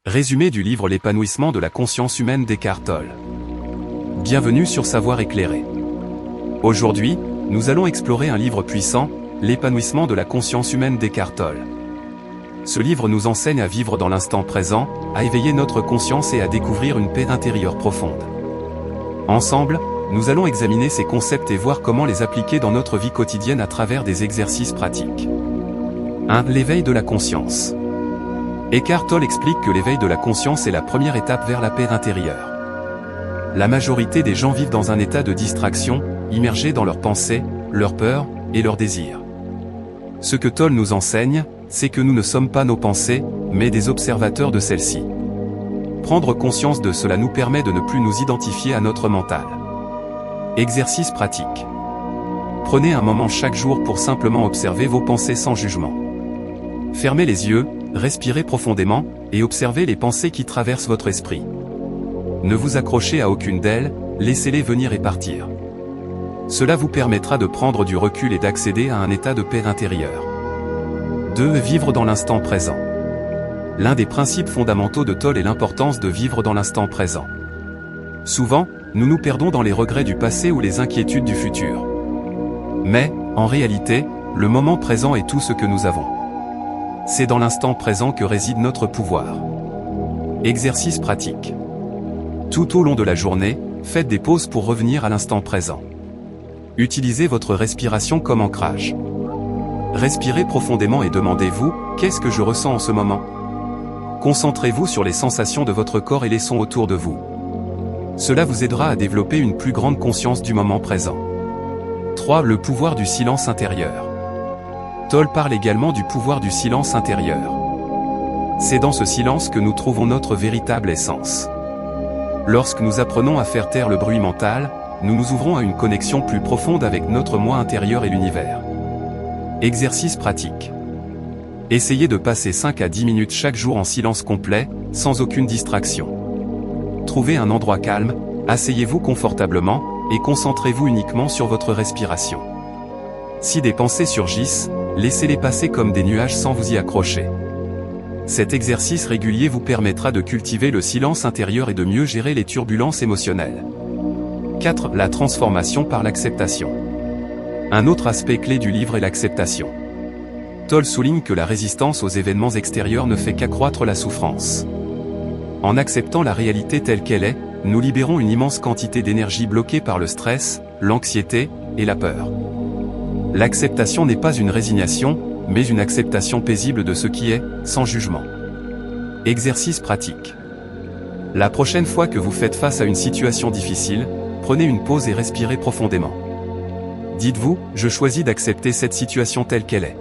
Résumé du livre L'épanouissement de la conscience humaine d'Eckhart Tolle. Bienvenue sur Savoir éclairé. Aujourd'hui, nous allons explorer un livre puissant, L'épanouissement de la conscience humaine d'Eckhart Tolle. Ce livre nous enseigne à vivre dans l'instant présent, à éveiller notre conscience et à découvrir une paix intérieure profonde. Ensemble, nous allons examiner ces concepts et voir comment les appliquer dans notre vie quotidienne à travers des exercices pratiques. 1. L'éveil de la conscience. Eckhart Tolle explique que l'éveil de la conscience est la première étape vers la paix intérieure. La majorité des gens vivent dans un état de distraction, immergés dans leurs pensées, leurs peurs et leurs désirs. Ce que Tolle nous enseigne, c'est que nous ne sommes pas nos pensées, mais des observateurs de celles-ci. Prendre conscience de cela nous permet de ne plus nous identifier à notre mental. Exercice pratique. Prenez un moment chaque jour pour simplement observer vos pensées sans jugement. Fermez les yeux, respirez profondément, et observez les pensées qui traversent votre esprit. Ne vous accrochez à aucune d'elles, laissez-les venir et partir. Cela vous permettra de prendre du recul et d'accéder à un état de paix intérieure. 2. Vivre dans l'instant présent. L'un des principes fondamentaux de Tolle est l'importance de vivre dans l'instant présent. Souvent, nous nous perdons dans les regrets du passé ou les inquiétudes du futur. Mais, en réalité, le moment présent est tout ce que nous avons. C'est dans l'instant présent que réside notre pouvoir. Exercice pratique. Tout au long de la journée, faites des pauses pour revenir à l'instant présent. Utilisez votre respiration comme ancrage. Respirez profondément et demandez-vous, qu'est-ce que je ressens en ce moment? Concentrez-vous sur les sensations de votre corps et les sons autour de vous. Cela vous aidera à développer une plus grande conscience du moment présent. 3. Le pouvoir du silence intérieur. Tolle parle également du pouvoir du silence intérieur. C'est dans ce silence que nous trouvons notre véritable essence. Lorsque nous apprenons à faire taire le bruit mental, nous nous ouvrons à une connexion plus profonde avec notre moi intérieur et l'univers. Exercice pratique. Essayez de passer 5 à 10 minutes chaque jour en silence complet, sans aucune distraction. Trouvez un endroit calme, asseyez-vous confortablement, et concentrez-vous uniquement sur votre respiration. Si des pensées surgissent, laissez-les passer comme des nuages sans vous y accrocher. Cet exercice régulier vous permettra de cultiver le silence intérieur et de mieux gérer les turbulences émotionnelles. 4. La transformation par l'acceptation. Un autre aspect clé du livre est l'acceptation. Tolle souligne que la résistance aux événements extérieurs ne fait qu'accroître la souffrance. En acceptant la réalité telle qu'elle est, nous libérons une immense quantité d'énergie bloquée par le stress, l'anxiété et la peur. L'acceptation n'est pas une résignation, mais une acceptation paisible de ce qui est, sans jugement. Exercice pratique. La prochaine fois que vous faites face à une situation difficile, prenez une pause et respirez profondément. Dites-vous, je choisis d'accepter cette situation telle qu'elle est.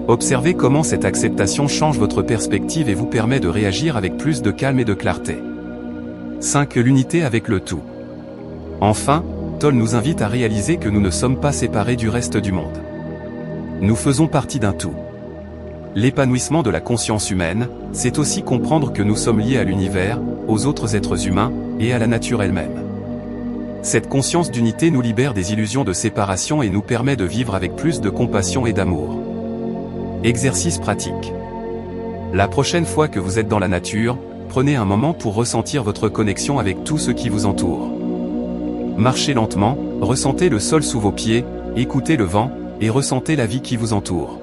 Observez comment cette acceptation change votre perspective et vous permet de réagir avec plus de calme et de clarté. 5. L'unité avec le tout. Enfin, Tolle nous invite à réaliser que nous ne sommes pas séparés du reste du monde. Nous faisons partie d'un tout. L'épanouissement de la conscience humaine, c'est aussi comprendre que nous sommes liés à l'univers, aux autres êtres humains, et à la nature elle-même. Cette conscience d'unité nous libère des illusions de séparation et nous permet de vivre avec plus de compassion et d'amour. Exercice pratique. La prochaine fois que vous êtes dans la nature, prenez un moment pour ressentir votre connexion avec tout ce qui vous entoure. Marchez lentement, ressentez le sol sous vos pieds, écoutez le vent, et ressentez la vie qui vous entoure.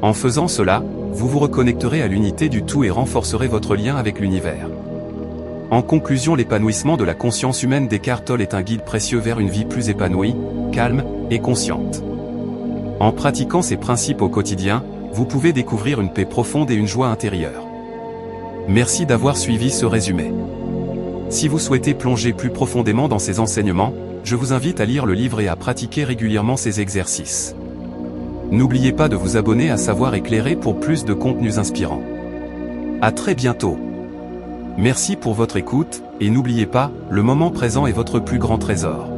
En faisant cela, vous vous reconnecterez à l'unité du tout et renforcerez votre lien avec l'univers. En conclusion, l'épanouissement de la conscience humaine d'Eckhart Tolle est un guide précieux vers une vie plus épanouie, calme et consciente. En pratiquant ces principes au quotidien, vous pouvez découvrir une paix profonde et une joie intérieure. Merci d'avoir suivi ce résumé. Si vous souhaitez plonger plus profondément dans ces enseignements, je vous invite à lire le livre et à pratiquer régulièrement ces exercices. N'oubliez pas de vous abonner à Savoir éclairé pour plus de contenus inspirants. À très bientôt. Merci pour votre écoute, et n'oubliez pas, le moment présent est votre plus grand trésor.